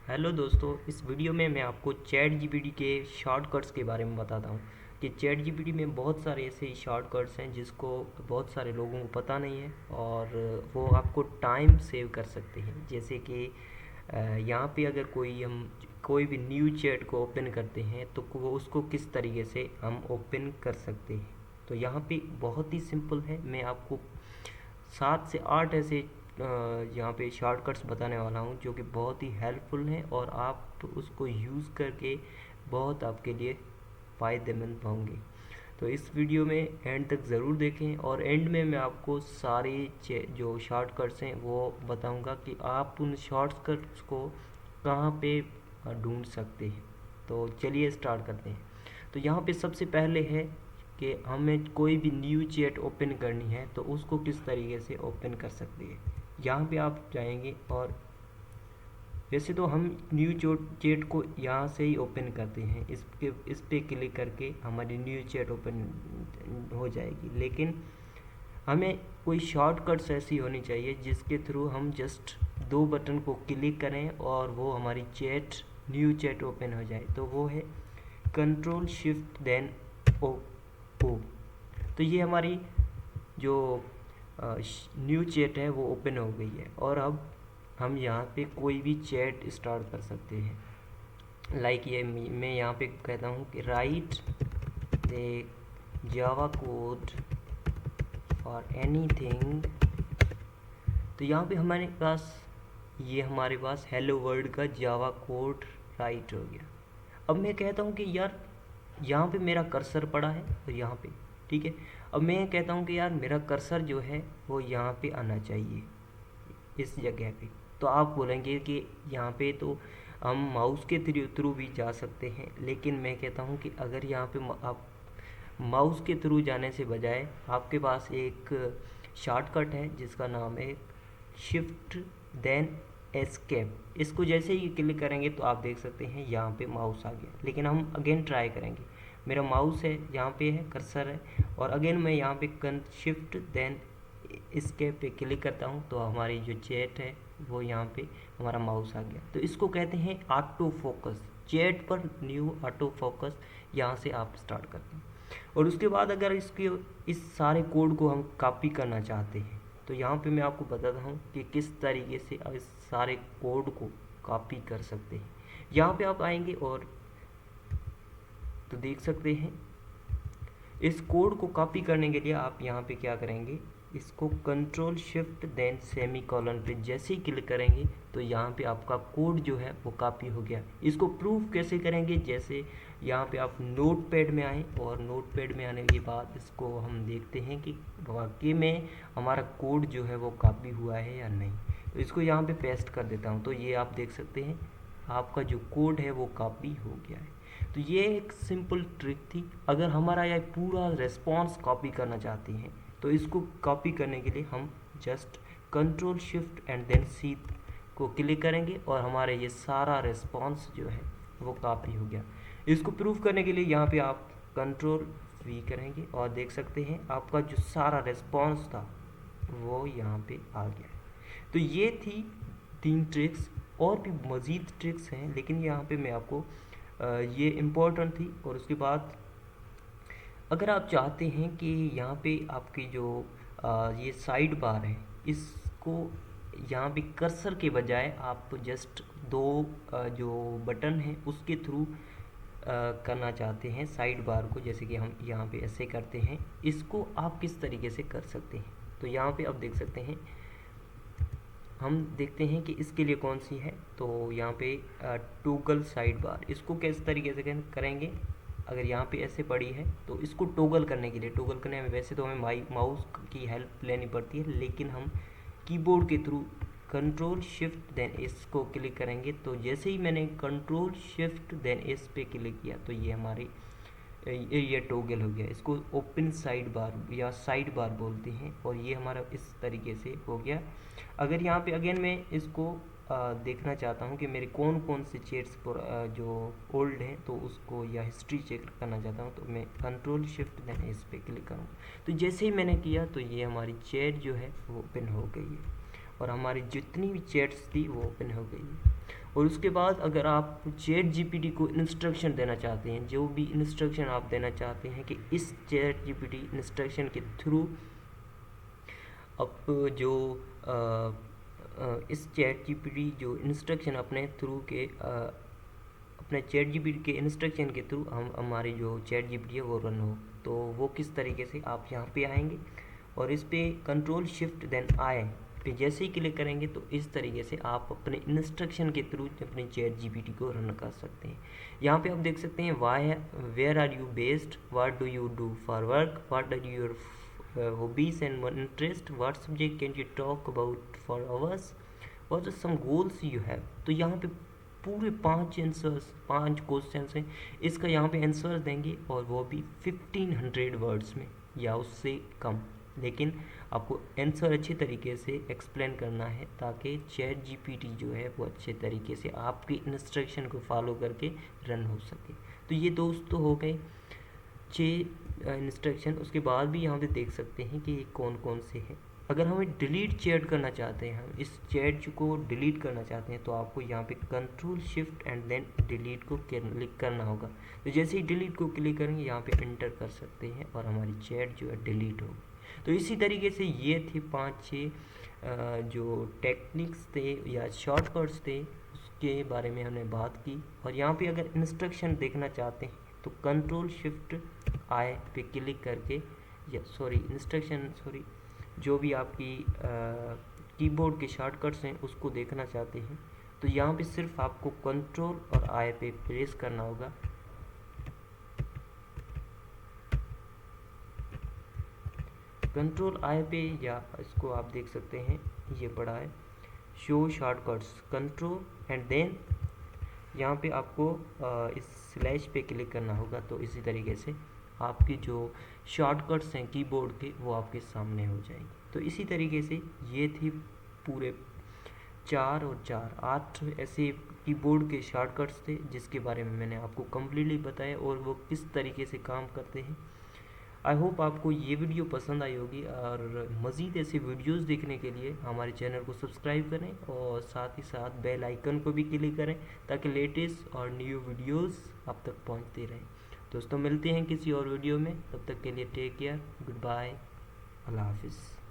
Hello दोस्तों, इस video में मैं आपको चैट जीपीटी के शॉर्टकट्स के बारे में बताता हूँ कि चैट जीपीटी में बहुत सारे ऐसे शॉर्टकट्स हैं जिसको बहुत सारे लोगों को पता नहीं है और वो आपको टाइम सेव कर सकते हैं। जैसे कि यहाँ पे अगर कोई भी न्यू चैट को ओपन करते हैं तो वो उसको किस तरीके से हम ओपन कर सकते हैं। तो यहाँ पे बहुत ही सिंपल है। मैं आपको 7 से 8 ऐसे यहाँ पे शॉर्टकट्स बताने वाला हूँ जो कि बहुत ही हेल्पफुल हैं और आप उसको यूज़ करके बहुत आपके लिए फ़ायदेमंद होंगे। तो इस वीडियो में एंड तक ज़रूर देखें और एंड में मैं आपको सारे जो शॉर्टकट्स हैं वो बताऊंगा कि आप उन शॉर्टकट्स को कहाँ पे ढूंढ सकते हैं। तो चलिए स्टार्ट करते हैं। तो यहाँ पे सबसे पहले है कि हमें कोई भी न्यू चैट ओपन करनी है तो उसको किस तरीके से ओपन कर सकते हैं। यहाँ पे आप जाएंगे और वैसे तो हम न्यू चैट को यहाँ से ही ओपन करते हैं। इस पे क्लिक करके हमारी न्यू चैट ओपन हो जाएगी, लेकिन हमें कोई शॉर्टकट्स ऐसी होनी चाहिए जिसके थ्रू हम जस्ट 2 बटन को क्लिक करें और वो हमारी न्यू चैट ओपन हो जाए। तो वो है कंट्रोल शिफ्ट देन ओ ओ। तो ये हमारी जो न्यू चैट है वो ओपन हो गई है और अब हम यहाँ पे कोई भी चैट स्टार्ट कर सकते हैं। लाइक ये मैं यहाँ पे कहता हूँ कि right the Java code for anything. तो यहाँ पे हमारे पास हेलो वर्ल्ड का जावा कोड राइट हो गया। अब मैं कहता हूँ कि यार यहाँ पे मेरा कर्सर पड़ा है और यहाँ पे ठीक है। अब मैं कहता हूँ कि यार मेरा कर्सर जो है वो यहाँ पे आना चाहिए, इस जगह पे। तो आप बोलेंगे कि यहाँ पे तो हम माउस के थ्रू भी जा सकते हैं, लेकिन मैं कहता हूँ कि अगर यहाँ पे आप माउस के थ्रू जाने से बजाय आपके पास एक शॉर्टकट है जिसका नाम है शिफ्ट देन एस्केप। इसको जैसे ही क्लिक करेंगे तो आप देख सकते हैं यहाँ पे माउस आ गया। लेकिन हम अगेन ट्राई करेंगे। मेरा माउस है यहाँ पे है, कर्सर है, और अगेन मैं यहाँ पे शिफ्ट देन एस्केप पे क्लिक करता हूँ तो हमारी जो चैट है वो यहाँ पे हमारा माउस आ गया। तो इसको कहते हैं ऑटो फोकस। चैट पर न्यू ऑटो फोकस यहाँ से आप स्टार्ट करते हैं। और उसके बाद अगर इस सारे कोड को हम कॉपी करना चाहते हैं तो यहाँ पे मैं आपको बताता हूँ कि किस तरीके से इस सारे कोड को कॉपी कर सकते हैं। यहाँ पे आप आएंगे और तो देख सकते हैं इस कोड को कॉपी करने के लिए आप यहाँ पे क्या करेंगे, इसको control shift then semicolon पे जैसे ही क्लिक करेंगे तो यहाँ पे आपका कोड जो है वो कॉपी हो गया। इसको प्रूफ कैसे करेंगे, जैसे यहाँ पे आप नोट पैड में आएँ और नोट पैड में आने के बाद इसको हम देखते हैं कि वाकई में हमारा कोड जो है वो कॉपी हुआ है या नहीं। तो इसको यहाँ पे पेस्ट कर देता हूँ तो ये आप देख सकते हैं आपका जो कोड है वो कॉपी हो गया है। तो ये एक सिंपल ट्रिक थी। अगर हमारा यह पूरा रिस्पॉन्स कॉपी करना चाहते हैं तो इसको कॉपी करने के लिए हम just control shift and then C को क्लिक करेंगे और हमारे ये सारा रिस्पॉन्स जो है वो कॉपी हो गया। इसको प्रूफ करने के लिए यहाँ पे आप कंट्रोल वी करेंगे और देख सकते हैं आपका जो सारा रिस्पॉन्स था वो यहाँ पे आ गया है। तो ये थी 3 ट्रिक्स। और भी मज़ीद ट्रिक्स हैं लेकिन यहाँ पे मैं आपको ये इम्पोर्टेंट थी। और उसके बाद अगर आप चाहते हैं कि यहाँ पे आपकी जो ये साइड बार है इसको यहाँ पे कर्सर के बजाय आप जस्ट 2 जो बटन है उसके थ्रू करना चाहते हैं साइड बार को, जैसे कि हम यहाँ पे ऐसे करते हैं, इसको आप किस तरीके से कर सकते हैं। तो यहाँ पे आप देख सकते हैं, हम देखते हैं कि इसके लिए कौन सी है। तो यहाँ पे टोगल साइड बार, इसको किस तरीके से करेंगे। अगर यहाँ पे ऐसे पड़ी है तो इसको टोगल करने के लिए, टोगल करने में वैसे तो हमें माउस की हेल्प लेनी पड़ती है, लेकिन हम कीबोर्ड के through control shift then S को क्लिक करेंगे। तो जैसे ही मैंने कंट्रोल शिफ्ट देन एस पे क्लिक किया तो ये हमारी ये टोगल हो गया। इसको ओपन साइड बार या साइड बार बोलते हैं और ये हमारा इस तरीके से हो गया। अगर यहाँ पे अगेन मैं इसको देखना चाहता हूँ कि मेरे कौन कौन से चैट्स पर जो ओल्ड हैं तो उसको या हिस्ट्री चेक करना चाहता हूँ तो मैं कंट्रोल शिफ्ट देन इस पे क्लिक करूँगा। तो जैसे ही मैंने किया तो ये हमारी चैट जो है वो ओपन हो गई है और हमारी जितनी भी चैट्स थी वो ओपन हो गई है। और उसके बाद अगर आप चैट जीपीटी को इंस्ट्रक्शन देना चाहते हैं, जो भी इंस्ट्रक्शन आप देना चाहते हैं कि इस चैट जीपीटी इंस्ट्रक्शन के थ्रू अब जो इस चैट जीपीटी जो इंस्ट्रक्शन अपने थ्रू के अपने चैट जीपीटी के इंस्ट्रक्शन के थ्रू हम हमारी जो चैट जीपीटी है वो रन हो, तो वो किस तरीके से आप यहाँ पे आएंगे और इस पे कंट्रोल शिफ्ट देन आई पे जैसे ही क्लिक करेंगे तो इस तरीके से आप अपने इंस्ट्रक्शन के थ्रू अपने चैट जीपीटी को रन कर सकते हैं। यहाँ पे आप देख सकते हैं why where are you based, what do you do for work, what are your hobbies and interest, what subject can you talk about for hours, what are some goals you have। तो यहाँ पे पूरे 5 question हैं, इसका यहाँ पे answer देंगे और वो भी 1500 वर्ड्स में या उससे कम, लेकिन आपको आंसर अच्छे तरीके से एक्सप्लेन करना है ताकि चैट जीपीटी जो है वो अच्छे तरीके से आपके इंस्ट्रक्शन को फॉलो करके रन हो सके। तो ये दोस्तों हो गए 6 इंस्ट्रक्शन। उसके बाद भी यहाँ पे देख सकते हैं कि ये कौन कौन से हैं। अगर हमें डिलीट चैट करना चाहते हैं, हम इस चैट को डिलीट करना चाहते हैं, तो आपको यहाँ पे control shift and then delete को क्लिक करना होगा। तो जैसे ही डिलीट को क्लिक करेंगे यहाँ पे एंटर कर सकते हैं और हमारी चैट जो है डिलीट होगी। तो इसी तरीके से ये थे 5-6 जो टेक्निक्स थे या शॉर्टकट्स थे उसके बारे में हमने बात की। और यहाँ पे अगर इंस्ट्रक्शन देखना चाहते हैं तो कंट्रोल शिफ्ट आई पे क्लिक करके या जो भी आपकी कीबोर्ड के शॉर्टकट्स हैं उसको देखना चाहते हैं तो यहाँ पे सिर्फ आपको कंट्रोल और आई पे प्रेस करना होगा। कंट्रोल आई पे या इसको आप देख सकते हैं ये पड़ा है show shortcuts, control and then यहाँ पे आपको इस स्लैश पे क्लिक करना होगा। तो इसी तरीके से आपकी जो शॉर्टकट्स हैं कीबोर्ड के वो आपके सामने हो जाएंगे। तो इसी तरीके से ये थी पूरे 4 और 4 8 ऐसे कीबोर्ड के शॉर्टकट्स थे जिसके बारे में मैंने आपको कम्प्लीटली बताया और वो किस तरीके से काम करते हैं। आई होप आपको ये वीडियो पसंद आई होगी और मज़ीद ऐसी वीडियोस देखने के लिए हमारे चैनल को सब्सक्राइब करें और साथ ही साथ बेल आइकन को भी क्लिक करें ताकि लेटेस्ट और न्यू वीडियोस आप तक पहुंचते रहें। दोस्तों मिलते हैं किसी और वीडियो में, तब तक के लिए टेक केयर, गुड बाय, अल्लाह हाफिज़।